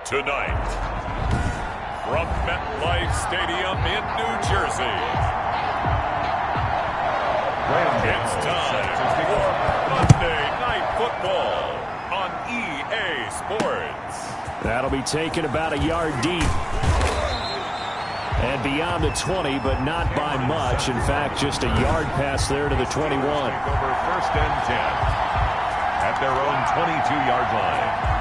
Tonight, from MetLife Stadium in New Jersey, it's time for Monday Night Football on EA Sports. That'll be taken about a yard deep. And beyond the 20, but not by much. In fact, just a yard pass there to the 21. Over first and 10 at their own 22-yard line.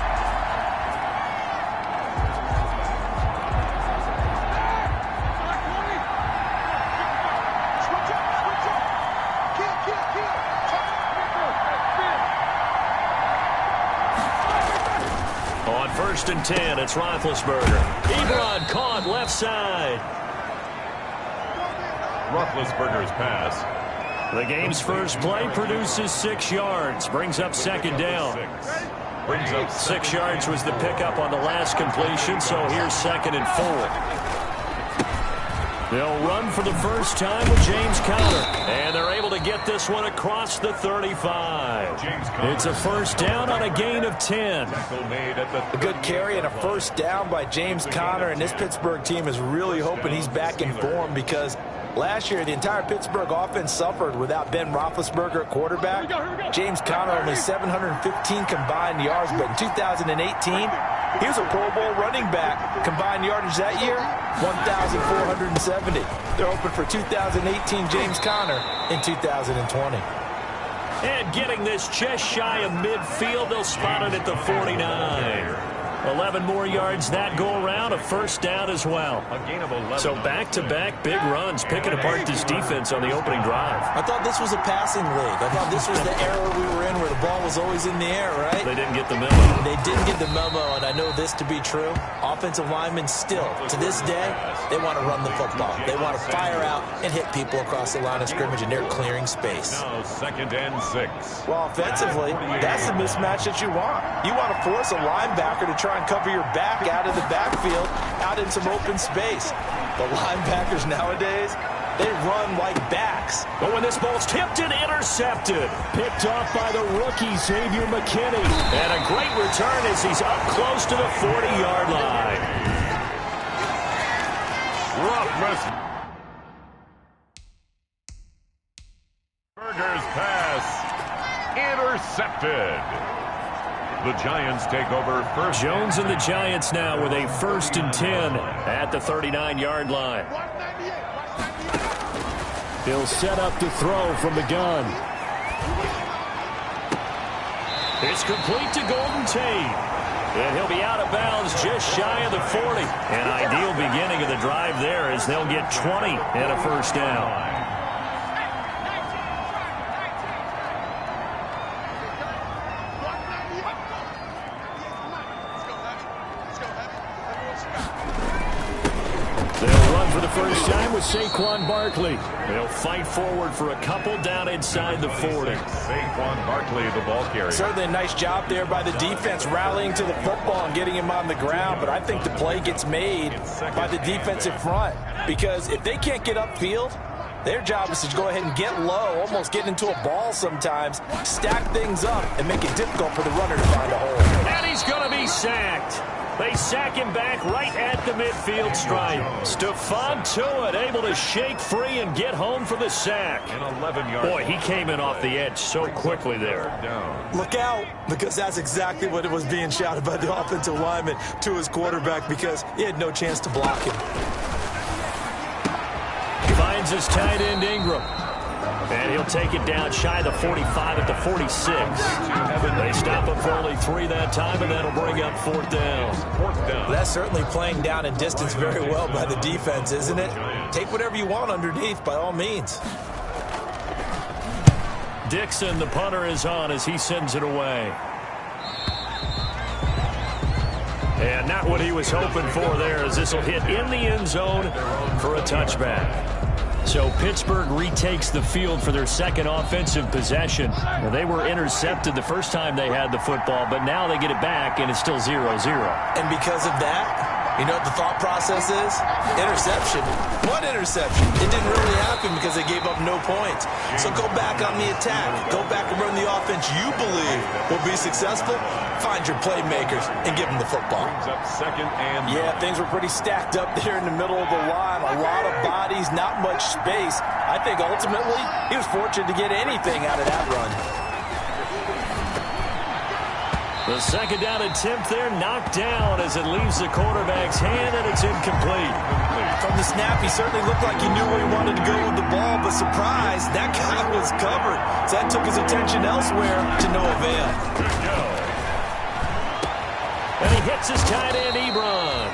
On first and 10, it's Roethlisberger. Ebron caught left side. Roethlisberger's pass. The game's first play produces 6 yards. Brings up second down. 6 yards was the pickup on the last completion, so here's second and 4. They'll run for the first time with James Conner. And they're able to get this one across the 35. It's a first down on a gain of 10. A good carry and a first down by James Conner. And this Pittsburgh team is really hoping he's back in form because last year the entire Pittsburgh offense suffered without Ben Roethlisberger at quarterback. James Conner only 715 combined yards, but in 2018, he was a Pro Bowl running back. Combined yardage that year, 1,470. They're hoping for 2018 James Conner in 2020. And getting this just shy of midfield, they'll spot it at the 49. 11 more yards that go around, a first down as well. So back-to-back big runs, picking apart this defense on the opening drive. I thought this was a passing league. I thought this was the era we were in where the ball was always in the air, right? They didn't get the memo. They didn't get the memo, and I know this to be true. Offensive linemen still, to this day, they want to run the football. They want to fire out and hit people across the line of scrimmage, and they're clearing space. Now second and 6. Well, offensively, that's the mismatch that you want. You want to force a linebacker to try and cover your back out of the backfield, out in some open space. The linebackers nowadays, they run like backs. But when this ball's tipped and intercepted, picked off by the rookie Xavier McKinney. And a great return as he's up close to the 40-yard line. Roethlisberger's pass intercepted. The Giants take over first. Jones and the Giants now with a first and 10 at the 39-yard line. He'll set up to throw from the gun. It's complete to Golden Tate. And he'll be out of bounds just shy of the 40. An ideal beginning of the drive there as they'll get 20 and a first down. First time with Saquon Barkley. They'll fight forward for a couple down inside the 40. Saquon Barkley, the ball carrier. Certainly a nice job there by the defense rallying to the football and getting him on the ground, but I think the play gets made by the defensive front because if they can't get upfield, their job is to go ahead and get low, almost get into a ball sometimes, stack things up, and make it difficult for the runner to find a hole. And he's going to be sacked. They sack him back right at the midfield stripe. Stephon Tuitt able to shake free and get home for the sack. Boy, he came in off the edge so quickly there. Look out, because that's exactly what it was being shouted by the offensive lineman to his quarterback because he had no chance to block him. Finds his tight end Ingram. And he'll take it down shy of the 45 at the 46. They stop him for only 3 that time, and that'll bring up fourth down. That's certainly playing down in distance very well by the defense, isn't it? Take whatever you want underneath, by all means. Dixon, the punter, is on as he sends it away. And not what he was hoping for there, as this will hit in the end zone for a touchback. So Pittsburgh retakes the field for their second offensive possession. Now, they were intercepted the first time they had the football, but now they get it back, and it's still 0-0. And because of that, You know what the thought process is? Interception. What interception? It didn't really happen because they gave up no points. So go back on the attack. Go back and run the offense you believe will be successful. Find your playmakers and give them the football. Yeah, things were pretty stacked up there in the middle of the line. A lot of bodies, not much space. I think ultimately he was fortunate to get anything out of that run. The second down attempt there knocked down as it leaves the quarterback's hand, and it's incomplete. From the snap, he certainly looked like he knew where he wanted to go with the ball, but surprise, that guy was covered. So that took his attention elsewhere to no avail. And he hits his tight end, Ebron.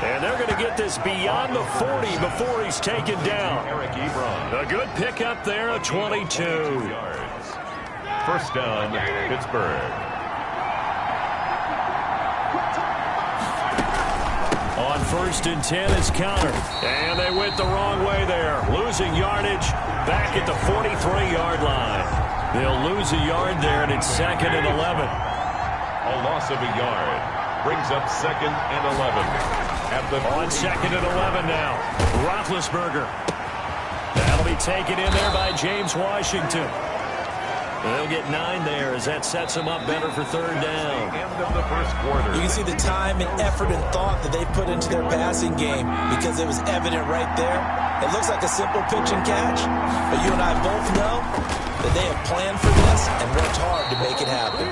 And they're going to get this beyond the 40 before he's taken down. Eric Ebron. A good pickup there, a 22. First down, Pittsburgh. On 1st and 10 is counter. And they went the wrong way there. Losing yardage back at the 43-yard line. They'll lose a yard there, and it's 2nd and 11. A loss of a yard. Brings up 2nd and 11. On 2nd and 11 now. Roethlisberger. That'll be taken in there by James Washington. They'll get 9 there as that sets them up better for 3rd down. End of the first quarter. You can see the time and effort and thought that they put into their passing game because it was evident right there. It looks like a simple pitch and catch, but you and I both know that they have planned for this and worked hard to make it happen.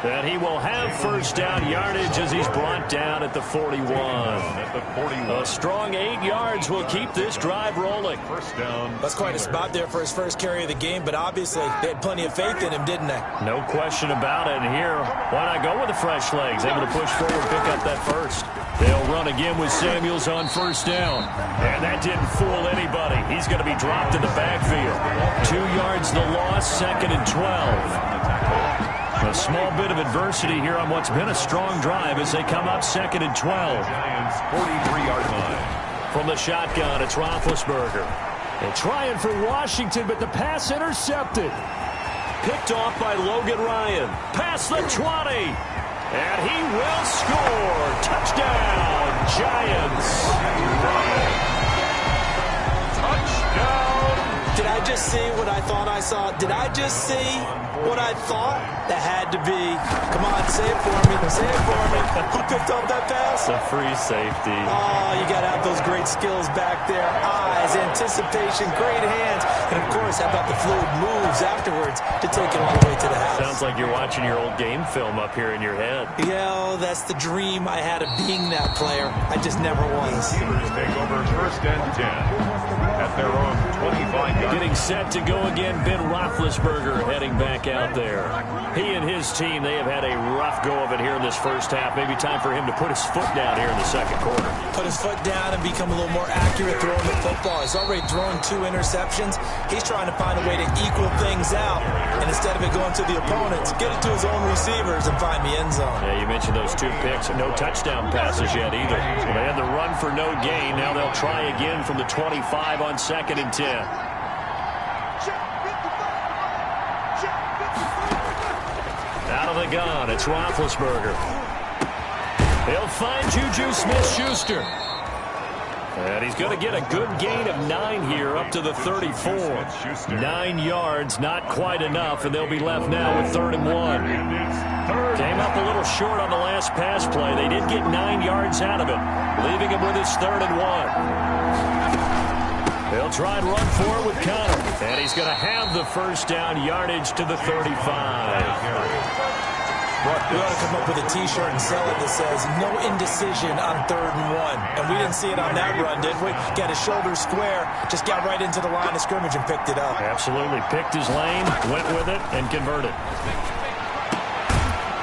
And he will have 1st down yardage as he's brought down at the 41. A strong 8 yards will keep this drive rolling. First down. That's quite a spot there for his first carry of the game, but obviously they had plenty of faith in him, didn't they? No question about it. And here, why not go with the fresh legs? Able to push forward, pick up that first. They'll run again with Samuels on 1st down. And that didn't fool anybody. He's going to be dropped in the backfield. 2 yards the loss, 2nd and 12. A small bit of adversity here on what's been a strong drive as they come up 2nd and 12. Giants 43-yard line. From the shotgun, it's Roethlisberger. They're trying for Washington, but the pass intercepted. Picked off by Logan Ryan. Past the 20. And he will score. Touchdown, Giants. Touchdown. Did I just see what I thought I saw? Did I just see what I thought? That had to be. Come on, say it for me. Say it for me. Who picked up that pass? It's a free safety. Oh, you got to have those great skills back there. Eyes, anticipation, great hands. And, of course, how about the fluid moves afterwards to take it all the way to the house? Sounds like you're watching your old game film up here in your head. Yeah, oh, that's the dream I had of being that player. I just never was. Steelers take over 1st and 10 at their own 25-yard. Getting set to go again, Ben Roethlisberger heading back out there. He and his team, they have had a rough go of it here in this first half. Maybe time for him to put his foot down here in the 2nd quarter. Put his foot down and become a little more accurate throwing the football. He's already thrown 2 interceptions. He's trying to find a way to equal things out. And instead of it going to the opponents, get it to his own receivers and find the end zone. Yeah, you mentioned those 2 picks. No touchdown passes yet either. So they had the run for no gain. Now they'll try again from the 25 on 2nd and 10. Out of the gun, it's Roethlisberger. He'll find Juju Smith-Schuster. And he's going to get a good gain of 9 here up to the 34. 9 yards, not quite enough, and they'll be left now with 3rd and 1. Came up a little short on the last pass play. They did get 9 yards out of it, leaving him with his 3rd and 1. They'll try and run for it with Conner. And he's going to have the 1st down yardage to the 35. We ought to come up with a T-shirt and sell it that says, no indecision on 3rd and 1. And we didn't see it on that run, did we? Got his shoulder square, just got right into the line of scrimmage and picked it up. Absolutely. Picked his lane, went with it, and converted.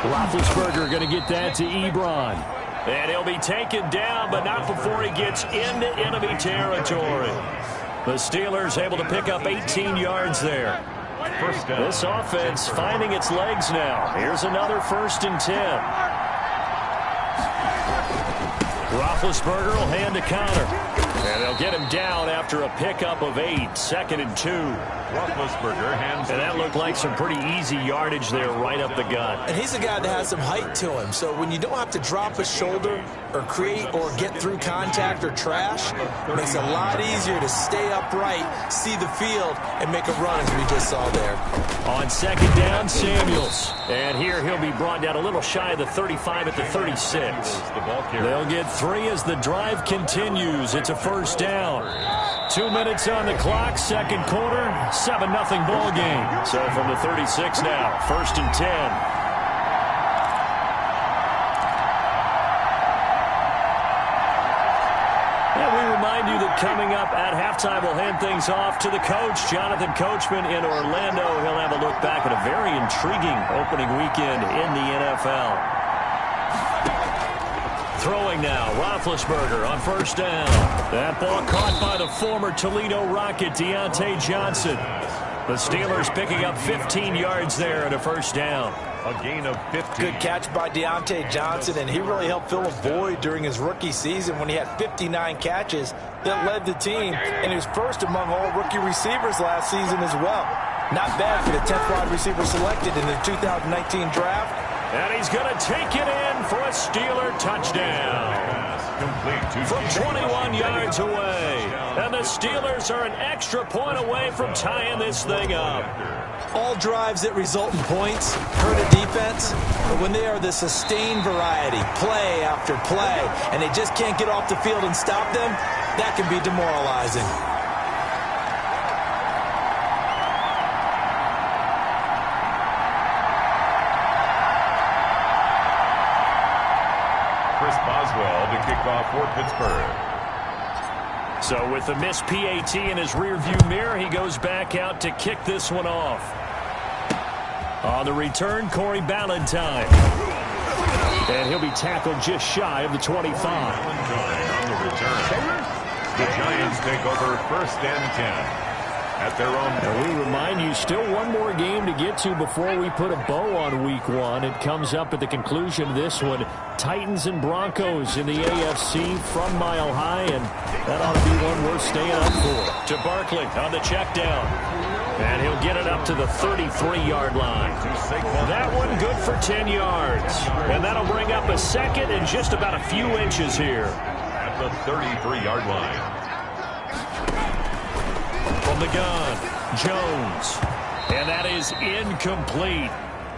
Roethlisberger going to get that to Ebron. And he'll be taken down, but not before he gets into enemy territory. The Steelers able to pick up 18 yards there. This offense finding its legs now. Here's another 1st and 10. Roethlisberger will hand to Conner. And they'll get him down after a pickup of 8. 2nd and 2. Roethlisberger hands. And that looked like some pretty easy yardage there right up the gut. And he's a guy that has some height to him. So when you don't have to drop a shoulder or create or get through contact or trash, it makes it a lot easier to stay upright, see the field, and make a run as we just saw there. On 2nd down, Samuels. And here he'll be brought down a little shy of the 35 at the 36. They'll get 3 as the drive continues. It's a 1st down. 2 minutes on the clock, 2nd quarter, 7-0 ball game. So from the 36 now, 1st and 10. And we remind you that coming up at halftime, we'll hand things off to the coach, Jonathan Coachman in Orlando. He'll have a look back at a very intriguing opening weekend in the NFL. Throwing now, Roethlisberger on 1st down. That ball caught by the former Toledo Rocket, Deontay Johnson. The Steelers picking up 15 yards there at a 1st down. A gain of 15. Good catch by Deontay Johnson, and he really helped fill a void during his rookie season when he had 59 catches that led the team, and he was first among all rookie receivers last season as well. Not bad for the 10th wide receiver selected in the 2019 draft. And he's going to take it in for a Steeler touchdown. From 21 yards away. And the Steelers are an extra point away from tying this thing up. All drives that result in points hurt a defense, but when they are the sustained variety, play after play, and they just can't get off the field and stop them, that can be demoralizing. Chris Boswell to kick off for Pittsburgh. So with the missed PAT in his rearview mirror, he goes back out to kick this one off. On the return, Corey Ballantyne. And he'll be tackled just shy of the 25. Ballantyne on the return. The Giants take over 1st and 10. At their own. And we remind you, still one more game to get to before we put a bow on Week 1. It comes up at the conclusion of this one. Titans and Broncos in the AFC from Mile High, and that ought to be one worth staying up for. To Barkley on the check down. And he'll get it up to the 33-yard line. That one good for 10 yards. And that'll bring up a 2nd and just about a few inches here. At the 33-yard line. From the gun, Jones. And that is incomplete.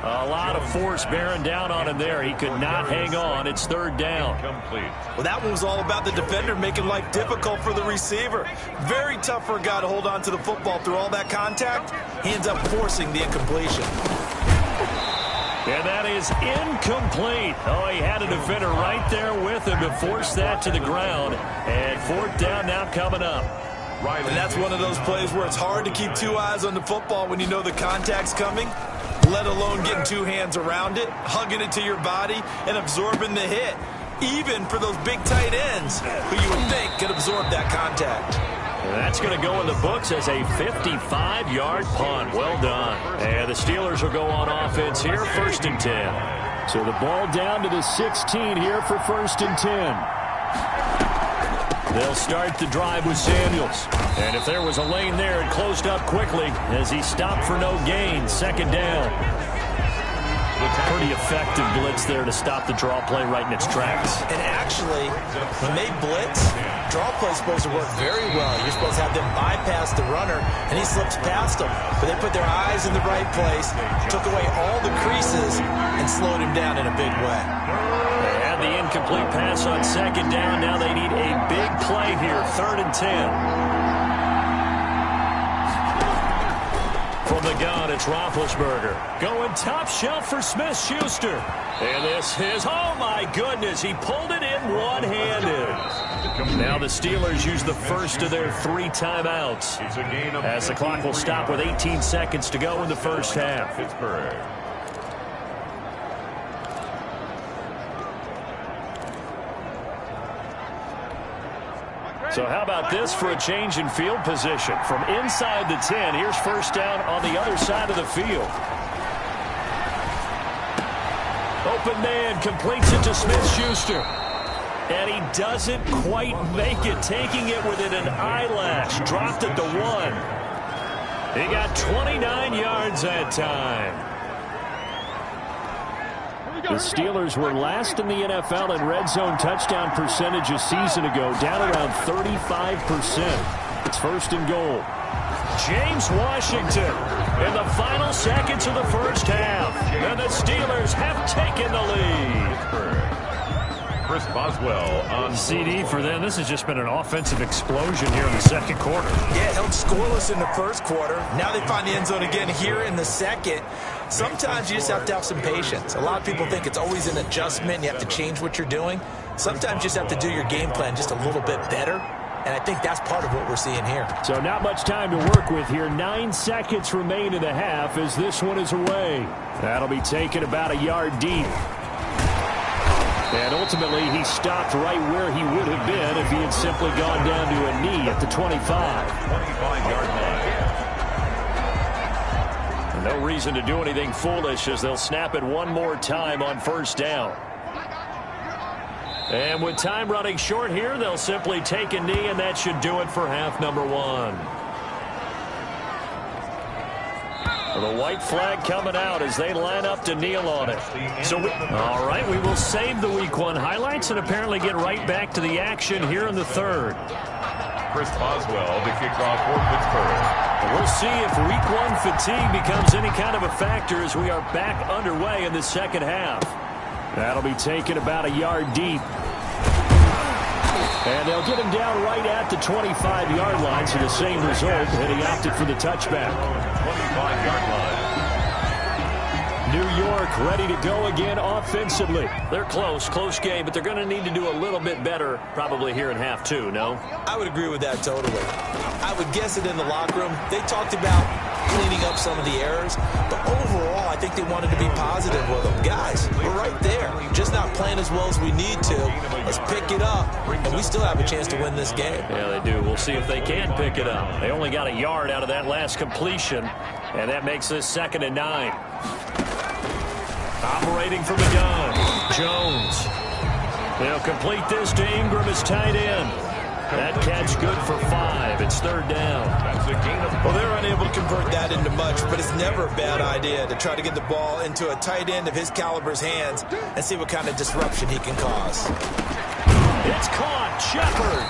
A lot of force bearing down on him there. He could not hang on. It's 3rd down. Well, that one was all about the defender making life difficult for the receiver. Very tough for a guy to hold on to the football through all that contact. He ends up forcing the incompletion. And that is incomplete. Oh, he had a defender right there with him to force that to the ground. And 4th down now coming up. And that's one of those plays where it's hard to keep 2 eyes on the football when you know the contact's coming, let alone getting 2 hands around it, hugging it to your body, and absorbing the hit. Even for those big tight ends who you would think could absorb that contact. And that's going to go in the books as a 55-yard punt. Well done. And the Steelers will go on offense here, 1st and 10. So the ball down to the 16 here for 1st and 10. They'll start the drive with Samuels. And if there was a lane there, it closed up quickly as he stopped for no gain. 2nd down. Pretty effective blitz there to stop the draw play right in its tracks. And actually, when they blitz, draw play's supposed to work very well. You're supposed to have them bypass the runner, and he slips past them. But they put their eyes in the right place, took away all the creases, and slowed him down in a big way. The incomplete pass on 2nd down. Now they need a big play here. 3rd and 10. From the gun, it's Roethlisberger. Going top shelf for Smith-Schuster. And this is, oh my goodness, he pulled it in one-handed. Now the Steelers use the first of their 3 timeouts. As the clock will stop with 18 seconds to go in the 1st half. Pittsburgh. So how about this for a change in field position? From inside the 10, here's 1st down on the other side of the field. Open man completes it to Smith-Schuster. And he doesn't quite make it, taking it within an eyelash. Dropped at the 1. He got 29 yards that time. The Steelers were last in the NFL in red zone touchdown percentage a season ago, down around 35%. It's first and goal. James Washington in the final seconds of the first half. And the Steelers have taken the lead. Chris Boswell on CD for them. This has just been an offensive explosion here in the second quarter. Yeah, held scoreless in the first quarter. Now they find the end zone again here in the second. Sometimes you just have to have some patience. A lot of people think it's always an adjustment. You have to change what you're doing. Sometimes you just have to do your game plan just a little bit better. And I think that's part of what we're seeing here. So not much time to work with here. 9 seconds remain in the half as this one is away. That'll be taken about a yard deep. And ultimately, he stopped right where he would have been if he had simply gone down to a knee at the 25. 25-yard line. And no reason to do anything foolish as they'll snap it one more time on first down. And with time running short here, they'll simply take a knee, and that should do it for half number 1. The white flag coming out as they line up to kneel on it. All right, we will save the Week 1 highlights and apparently get right back to the action here in the third. Chris Boswell to kick off for Pittsburgh. We'll see if Week 1 fatigue becomes any kind of a factor as we are back underway in the second half. That'll be taken about a yard deep. And they'll get him down right at the 25-yard line, so the same result, and he opted for the touchback. 25-yard line. New York ready to go again offensively. They're close game, but they're going to need to do a little bit better probably here in half 2, no? I would agree with that totally. I would guess it in the locker room. They talked about cleaning up some of the errors, but overall, I think they wanted to be positive with them. Guys, we're right there. Just not playing as well as we need to. Let's pick it up, and we still have a chance to win this game. Yeah, they do. We'll see if they can pick it up. They only got a yard out of that last completion, and that makes this 2nd and 9. Operating from the gun, Jones. They'll complete this to Ingram as tight end. That catch good for 5. It's 3rd down. That's a gain of... Well, they're unable to convert that into much, but it's never a bad idea to try to get the ball into a tight end of his caliber's hands and see what kind of disruption he can cause. It's caught. Shepard.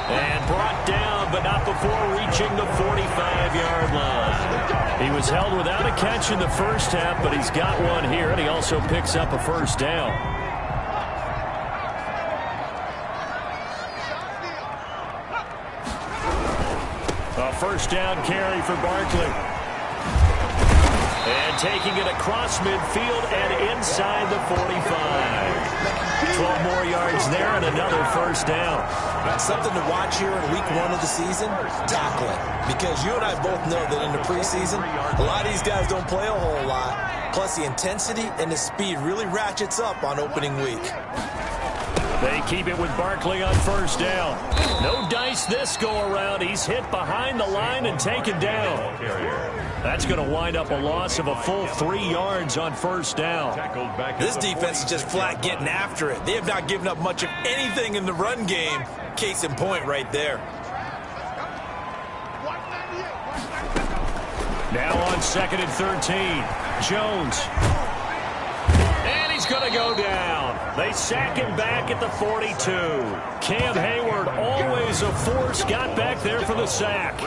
And brought down, but not before reaching the 45-yard line. He was held without a catch in the first half, but he's got one here, and he also picks up a first down. A first down carry for Barkley. And taking it across midfield and inside the 45. 12 more yards there and another first down. Something to watch here in Week 1 of the season, tackling. Because you and I both know that in the preseason, a lot of these guys don't play a whole lot. Plus the intensity and the speed really ratchets up on opening week. They keep it with Barkley on first down. No dice this go-around. He's hit behind the line and taken down. That's going to wind up a loss of a full 3 yards on first down. This defense is just flat getting after it. They have not given up much of anything in the run game. Case in point right there. Now on 2nd and 13. Jones. And he's going to go down. They sack him back at the 42. Cam Hayward, always a force, got back there for the sack.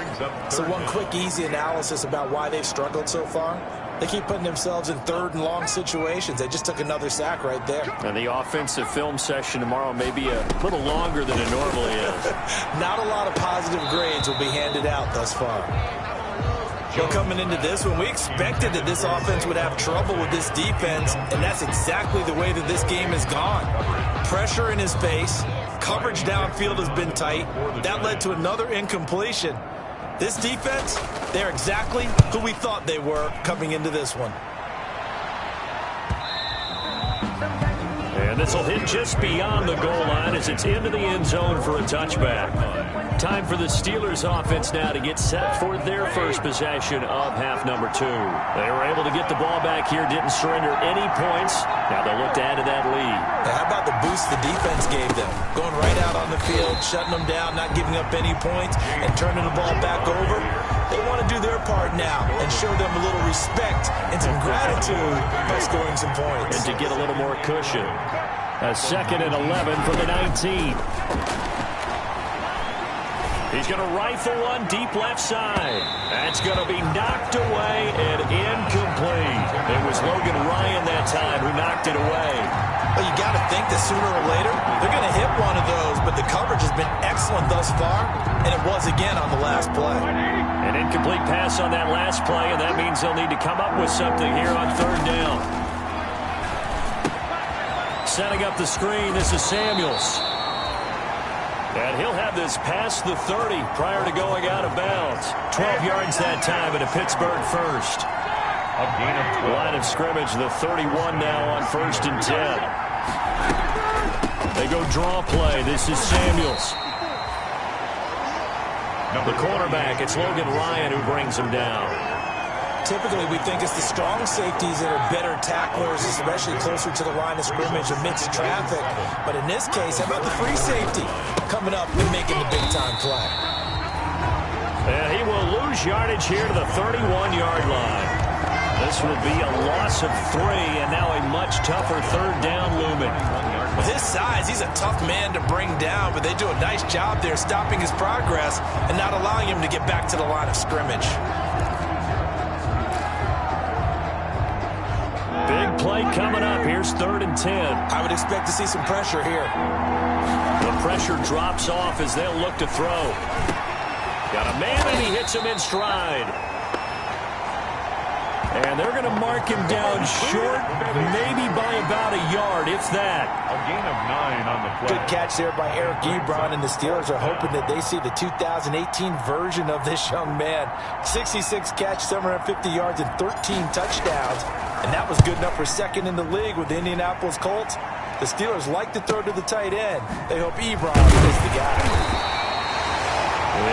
So one quick, easy analysis about why they've struggled so far. They keep putting themselves in 3rd and long situations. They just took another sack right there. And the offensive film session tomorrow may be a little longer than it normally is. Not a lot of positive grades will be handed out thus far. Well, coming into this one, we expected that this offense would have trouble with this defense, and that's exactly the way that this game has gone. Pressure in his face, coverage downfield has been tight. That led to another incompletion. This defense, they're exactly who we thought they were coming into this one. And this will hit just beyond the goal line as it's into the end zone for a touchback. Time for the Steelers offense now to get set for their first possession of half number 2. They were able to get the ball back here, didn't surrender any points. Now they'll look to add to that lead. How about the boost the defense gave them? Going right out on the field, shutting them down, not giving up any points, and turning the ball back over. They want to do their part now and show them a little respect and some gratitude by scoring some points. And to get a little more cushion. A 2nd and 11 from the 19. He's going to rifle one deep left side. That's going to be knocked away and incomplete. It was Logan Ryan that time who knocked it away. Well, you got to think that sooner or later they're going to hit one of those, but the coverage has been excellent thus far, and it was again on the last play. An incomplete pass on that last play, and that means they'll need to come up with something here on 3rd down. Setting up the screen, this is Samuels. And he'll have this past the 30 prior to going out of bounds. 12 yards that time and a Pittsburgh first. A gain of 12. Line of scrimmage, the 31 now on 1st and 10. They go draw play. This is Samuels. The cornerback, it's Logan Ryan who brings him down. Typically, we think it's the strong safeties that are better tacklers, especially closer to the line of scrimmage amidst traffic. But in this case, how about the free safety coming up and making the big-time play? And he will lose yardage here to the 31-yard line. This will be a loss of 3, and now a much tougher 3rd down looming. With his size, he's a tough man to bring down, but they do a nice job there stopping his progress and not allowing him to get back to the line of scrimmage. Big play coming up. Here's 3rd and 10. I would expect to see some pressure here. The pressure drops off as they'll look to throw. Got a man, and he hits him in stride. And they're going to mark him down short, maybe by about a yard, if that. A gain of 9 on the play. Good catch there by Eric Ebron, and the Steelers are hoping that they see the 2018 version of this young man. 66 catch, 750 yards, and 13 touchdowns. And that was good enough for 2nd in the league with the Indianapolis Colts. The Steelers like to throw to the tight end. They hope Ebron is the guy.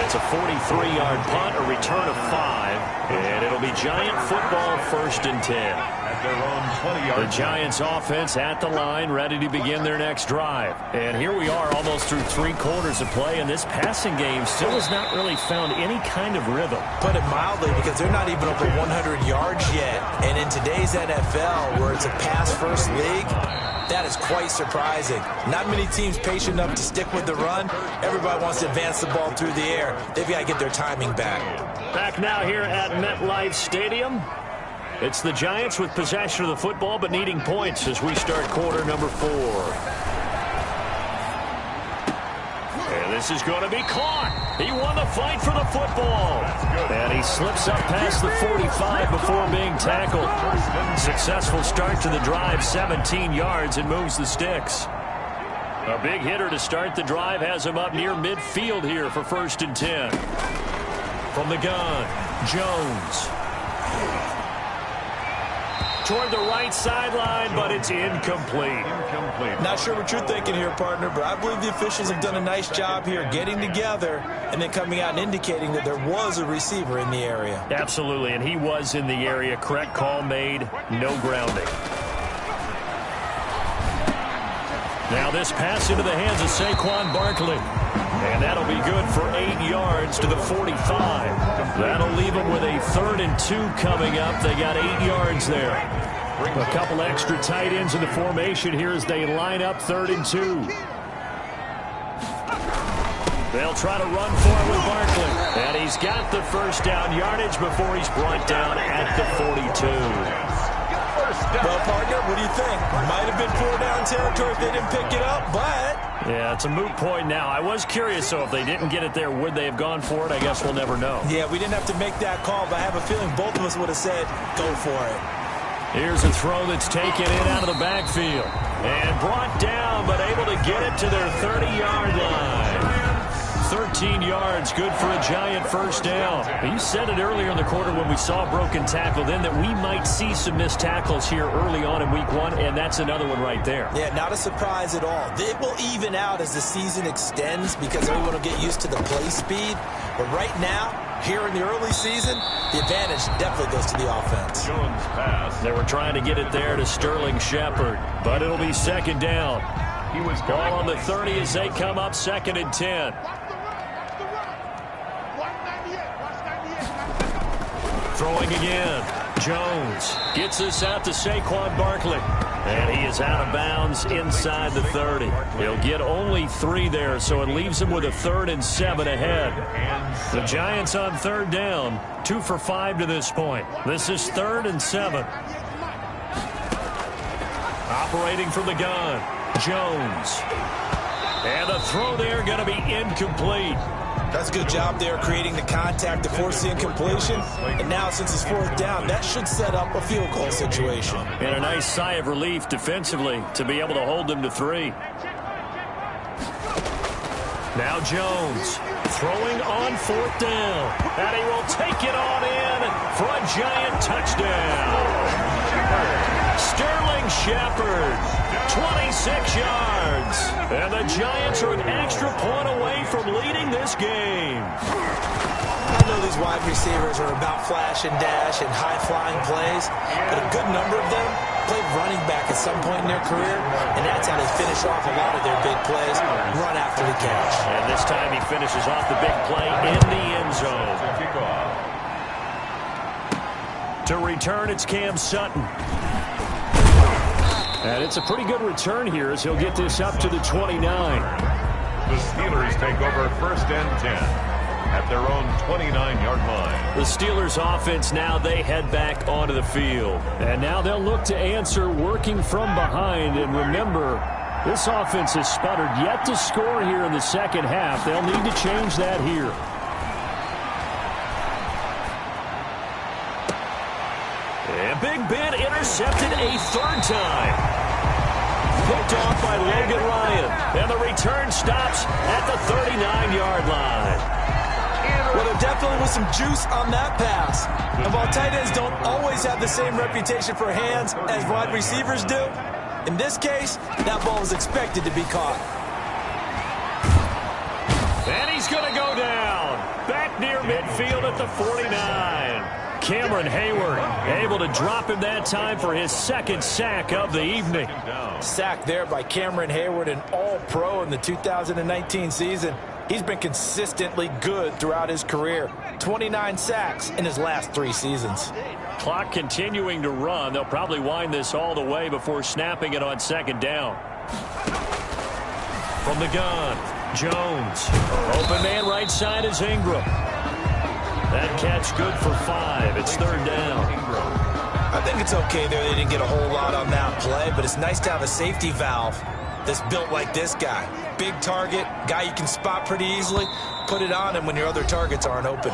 It's a 43-yard punt, a return of 5, and it'll be Giant football 1st and 10. At their own 20-yard The Giants offense at the line, ready to begin their next drive. And here we are almost through 3 quarters of play, and this passing game still has not really found any kind of rhythm. Put it mildly, because they're not even over 100 yards yet. And in today's NFL, where it's a pass-first league, that is quite surprising. Not many teams patient enough to stick with the run. Everybody wants to advance the ball through the air. They've got to get their timing back. Back now here at MetLife Stadium. It's the Giants with possession of the football, but needing points as we start quarter number 4. And this is going to be caught. He won the fight for the football. And he slips up past the 45 before being tackled. Successful start to the drive, 17 yards, and moves the sticks. A big hitter to start the drive has him up near midfield here for 1st and 10. From the gun, Jones. Toward the right sideline, but it's incomplete. Not sure what you're thinking here, partner, but I believe the officials have done a nice job here getting together and then coming out and indicating that there was a receiver in the area. Absolutely, and he was in the area. Correct call made, no grounding. Now this pass into the hands of Saquon Barkley. And that'll be good for 8 yards to the 45. That'll leave them with a 3rd and 2 coming up. They got 8 yards there. A couple extra tight ends in the formation here as they line up 3rd and 2. They'll try to run for it with Barkley. And he's got the 1st down yardage before he's brought down at the 42. Well, partner, what do you think? Might have been 4-down territory if they didn't pick it up, but... Yeah, it's a moot point now. I was curious, so if they didn't get it there, would they have gone for it? I guess we'll never know. Yeah, we didn't have to make that call, but I have a feeling both of us would have said, go for it. Here's a throw that's taken in out of the backfield. And brought down, but able to get it to their 30-yard line. 13 yards, good for a Giant first down. You said it earlier in the quarter when we saw a broken tackle then that we might see some missed tackles here early on in week 1, and that's another one right there. Yeah, not a surprise at all. It will even out as the season extends because everyone will get used to the play speed. But right now, here in the early season, the advantage definitely goes to the offense. Jones pass. They were trying to get it there to Sterling Shepard, but it'll be second down. He was Ball on the 30 as they come up, 2nd and 10. Throwing again. Jones gets this out to Saquon Barkley. And he is out of bounds inside the 30. He'll get only 3 there, so it leaves him with a 3rd and 7 ahead. The Giants on 3rd down, 2 for 5 to this point. This is 3rd and 7. Operating from the gun, Jones. And the throw there going to be incomplete. That's a good job there creating the contact to force the incompletion. And now since it's 4th down, that should set up a field goal situation. And a nice sigh of relief defensively to be able to hold them to 3. Now Jones throwing on 4th down. And he will take it on in for a Giant touchdown. Sterling Shepard, 26 yards. And the Giants are an extra point away from leading this game. I know these wide receivers are about flash and dash and high-flying plays, but a good number of them played running back at some point in their career, and that's how they finish off a lot of their big plays, run after the catch. And this time he finishes off the big play in the end zone. To return, it's Cam Sutton. And it's a pretty good return here as he'll get this up to the 29. The Steelers take over 1st and 10 at their own 29-yard line. The Steelers offense now, they head back onto the field. And now they'll look to answer working from behind. And remember, this offense has sputtered yet to score here in the second half. They'll need to change that here. And Big Ben intercepted a 3rd time. Picked off by Logan Ryan. And the return stops at the 39-yard line. Well, there definitely was some juice on that pass. And while tight ends don't always have the same reputation for hands as wide receivers do, in this case, that ball was expected to be caught. And he's going to go down. Back near midfield at the 49. Cameron Hayward able to drop him that time for his 2nd sack of the evening. Sack there by Cameron Hayward, an all-pro in the 2019 season. He's been consistently good throughout his career. 29 sacks in his last 3 seasons. Clock continuing to run. They'll probably wind this all the way before snapping it on 2nd down. From the gun, Jones. Open man right side is Ingram. That catch good for 5. It's 3rd down. I think it's okay there. They didn't get a whole lot on that play, but it's nice to have a safety valve that's built like this guy. Big target, guy you can spot pretty easily. Put it on him when your other targets aren't open.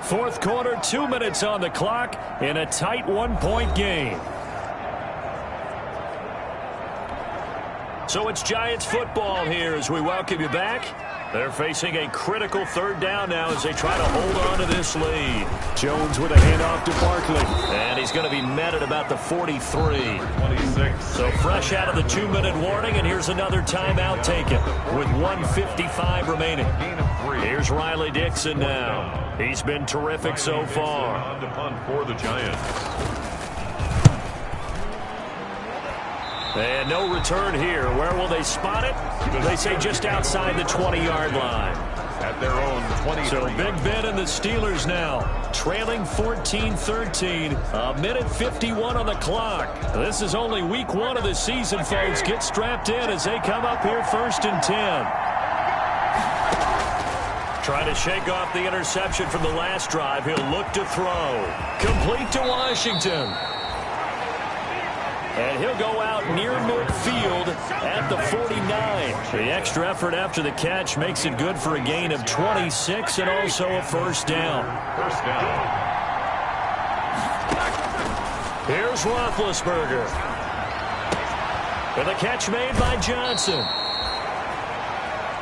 4th quarter, 2 minutes on the clock in a tight 1-point game. So it's Giants football here as we welcome you back. They're facing a critical 3rd down now as they try to hold on to this lead. Jones with a handoff to Barkley. And he's going to be met at about the 43. 26. So fresh out of the 2-minute warning, and here's another timeout taken with 1:55 remaining. Here's Riley Dixon now. He's been terrific so far. On to punt for the Giants. And no return here. Where will they spot it? They say just outside the 20-yard line. At their own 20. So Big Ben and the Steelers now trailing 14-13. A minute 51 on the clock. This is only week 1 of the season, folks. Get strapped in as they come up here 1st and 10. Trying to shake off the interception from the last drive. He'll look to throw. Complete to Washington. And he'll go out near midfield at the 49. The extra effort after the catch makes it good for a gain of 26 and also a 1st down. First down. Here's Roethlisberger. And the catch made by Johnson.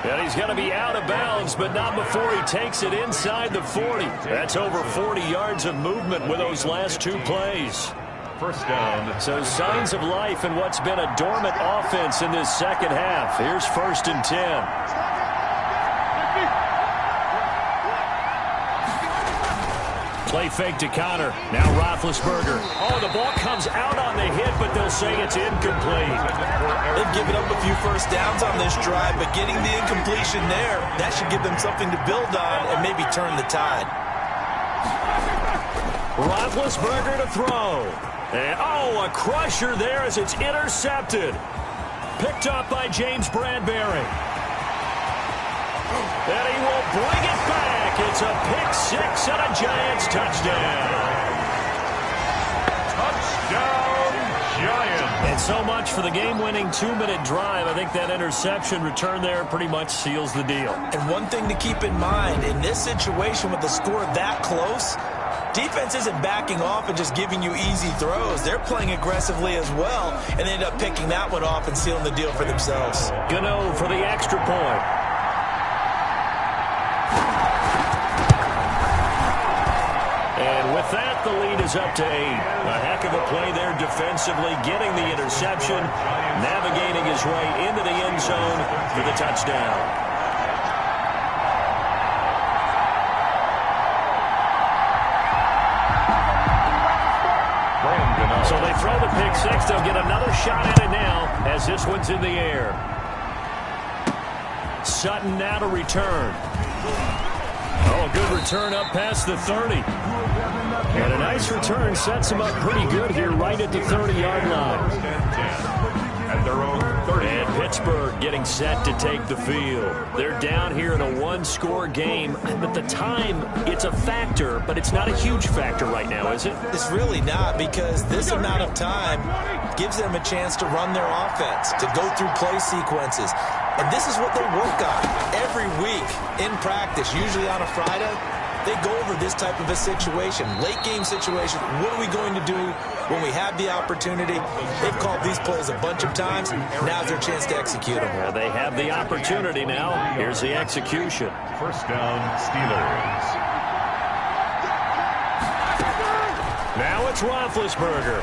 And he's going to be out of bounds, but not before he takes it inside the 40. That's over 40 yards of movement with those last two plays. First down. So signs of life in what's been a dormant offense in this second half. Here's 1st and 10. Play fake to Connor. Now Roethlisberger. Oh, the ball comes out on the hit, but they'll say it's incomplete. They've given up a few first downs on this drive, but getting the incompletion there, that should give them something to build on and maybe turn the tide. Roethlisberger to throw. And, oh, a crusher there as it's intercepted. Picked up by James Bradbury. And he will bring it back. It's a pick-6 and a Giants touchdown. Touchdown, Giants. And so much for the game-winning 2-minute drive. I think that interception return there pretty much seals the deal. And one thing to keep in mind, in this situation with the score that close, defense isn't backing off and just giving you easy throws. They're playing aggressively as well, and they end up picking that one off and sealing the deal for themselves. Gano for the extra point. And with that, the lead is up to 8. A heck of a play there defensively, getting the interception, navigating his way into the end zone for the touchdown. So they throw the pick-6. They'll get another shot at it now as this one's in the air. Sutton now to return. Oh, a good return up past the 30. And a nice return sets him up pretty good here right at the 30-yard line. At their own 30. And Pittsburgh getting set to take the field. They're down here in a one-score game. At the time, it's a factor, but it's not a huge factor right now, is it? It's really not, because this amount of time gives them a chance to run their offense, to go through play sequences. And this is what they work on every week in practice, usually on a Friday. They go over this type of a situation, late game situation. What are we going to do when we have the opportunity? They've called these plays a bunch of times. Now's their chance to execute them. Well, they have the opportunity now. Here's the execution. First down, Steelers. Now it's Roethlisberger.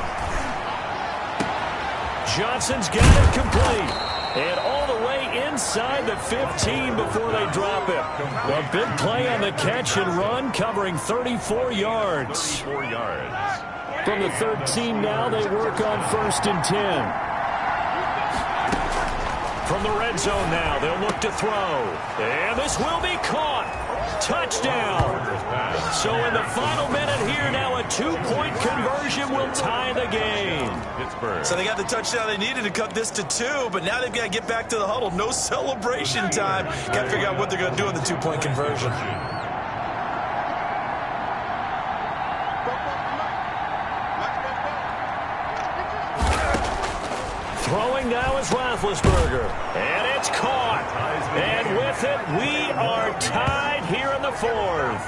Johnson's got it complete. And all the way inside the 15 before they drop it. A big play on the catch and run, covering 34 yards. 34 yards. From the 13 now, they work on 1st and 10. From the red zone now, they'll look to throw. And this will be caught. Touchdown. So in the final minute here now, a 2-point conversion will tie the game. Pittsburgh. So they got the touchdown they needed to cut this to 2, but now they've got to get back to the huddle. No celebration time. Got to figure out what they're going to do in the 2-point conversion. Throwing now is Roethlisberger. And it's caught. And with it, we are tied here in the 4th.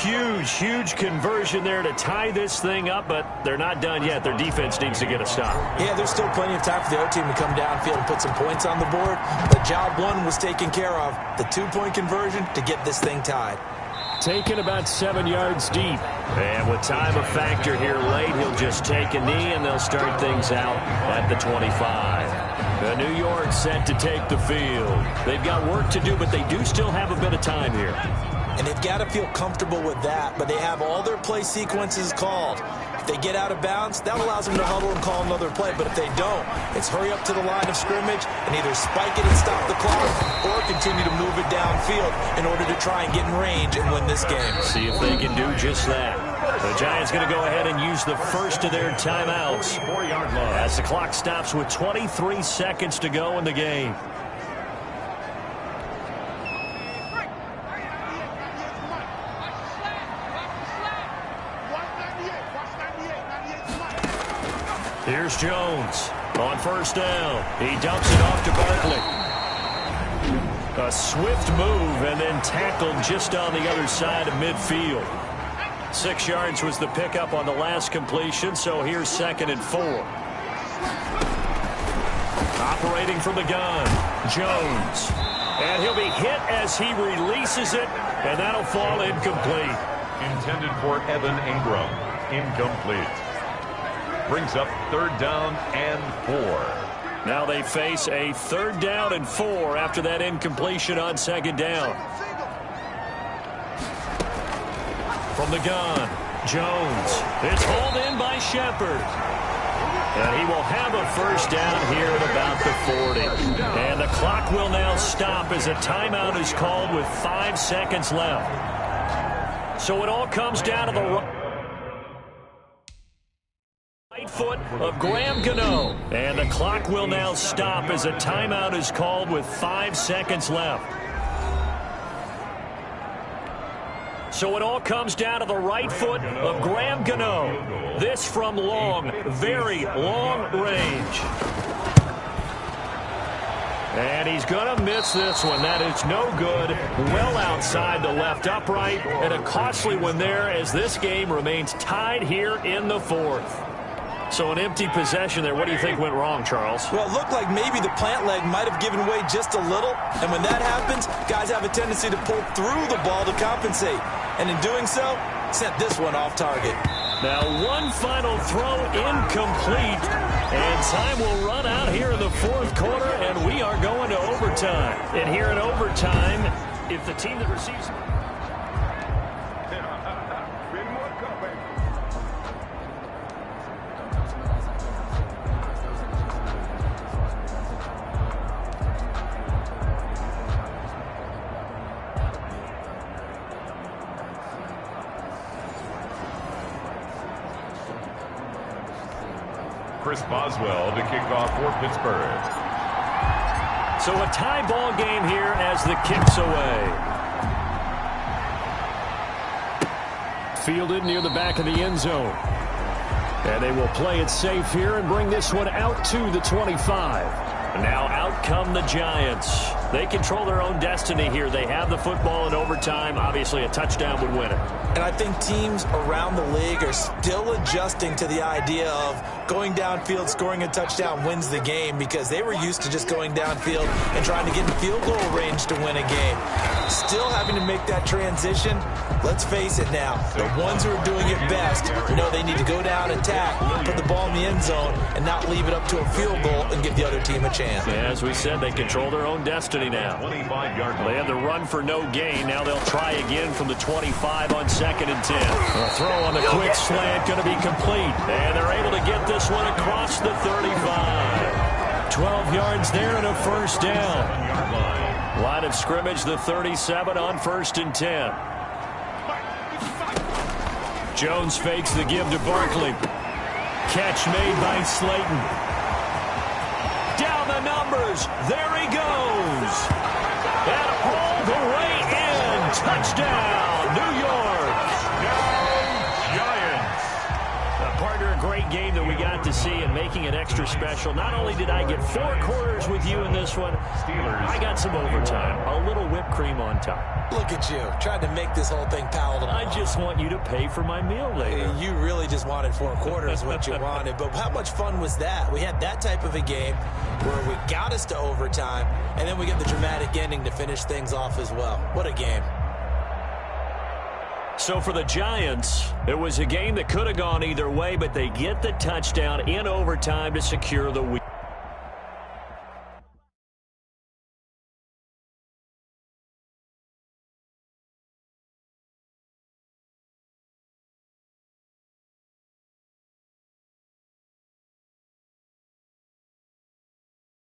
Huge conversion there to tie this thing up, but they're not done yet. Their defense needs to get a stop. Yeah, there's still plenty of time for the other team to come downfield and put some points on the board. But job 1 was taken care of. The 2-point conversion to get this thing tied. Taken about 7 yards deep. And with time a factor here late, he'll just take a knee, and they'll start things out at the 25. The New York set to take the field. They've got work to do, but they do still have a bit of time here. And they've got to feel comfortable with that, but they have all their play sequences called. If they get out of bounds, that allows them to huddle and call another play. But if they don't, it's hurry up to the line of scrimmage and either spike it and stop the clock or continue to move it downfield in order to try and get in range and win this game. See if they can do just that. The Giants going to go ahead and use the first of their timeouts as the clock stops with 23 seconds to go in the game. Here's Jones on 1st down. He dumps it off to Barkley. A swift move and then tackled just on the other side of midfield. 6 yards was the pickup on the last completion, so here's 2nd and 4. Operating from the gun, Jones. And he'll be hit as he releases it, and that'll fall incomplete. Intended for Evan Ingram. Incomplete. Brings up 3rd down and 4. Now they face a 3rd down and 4 after that incompletion on 2nd down. From the gun, Jones. It's hauled in by Shepard. And he will have a 1st down here at about the 40. And the clock will now stop as a timeout is called with 5 seconds left. So it all comes down to the right foot of Graham Gano. And the clock will now stop as a timeout is called with 5 seconds left. So it all comes down to the right foot of Graham Gano. This from long, very long range. And he's going to miss this one. That is no good. Well outside the left upright. And a costly one there as this game remains tied here in the 4th. So an empty possession there. What do you think went wrong, Charles? Well, it looked like maybe the plant leg might have given way just a little. And when that happens, guys have a tendency to pull through the ball to compensate. And in doing so, sent this one off target. Now one final throw incomplete. And time will run out here in the 4th quarter, and we are going to overtime. And here in overtime, if the team that receives... Chris Boswell to kick off for Pittsburgh. So a tie ball game here as the kick's away. Fielded near the back of the end zone. And they will play it safe here and bring this one out to the 25. Now out come the Giants. They control their own destiny here. They have the football in overtime. Obviously, a touchdown would win it. And I think teams around the league are still adjusting to the idea of going downfield, scoring a touchdown wins the game, because they were used to just going downfield and trying to get in field goal range to win a game. Still having to make that transition. Let's face it now. The ones who are doing it best know they need to go down, attack, put the ball in the end zone, and not leave it up to a field goal and give the other team a chance. Yeah, as we said, they control their own destiny now. 25-yard line. They had the run for no gain. Now they'll try again from the 25 on 2nd and 10. A throw on the quick slant going to be complete. And they're able to get this one across the 35. 12 yards there and a 1st down. Line of scrimmage, the 37 on 1st and 10. Jones fakes the give to Barkley. Catch made by Slayton. Down the numbers. There he goes. And all the way in. Touchdown, New York. Giants. Partner, a great game that we got to see and making it extra special. Not only did I get 4 quarters with you in this one, I got some overtime. A little whipped cream on top. Look at you, trying to make this whole thing palatable. I just want you to pay for my meal later. You really just wanted 4 quarters, what you wanted. But how much fun was that? We had that type of a game where we got us to overtime, and then we get the dramatic ending to finish things off as well. What a game. So for the Giants, it was a game that could have gone either way, but they get the touchdown in overtime to secure the win.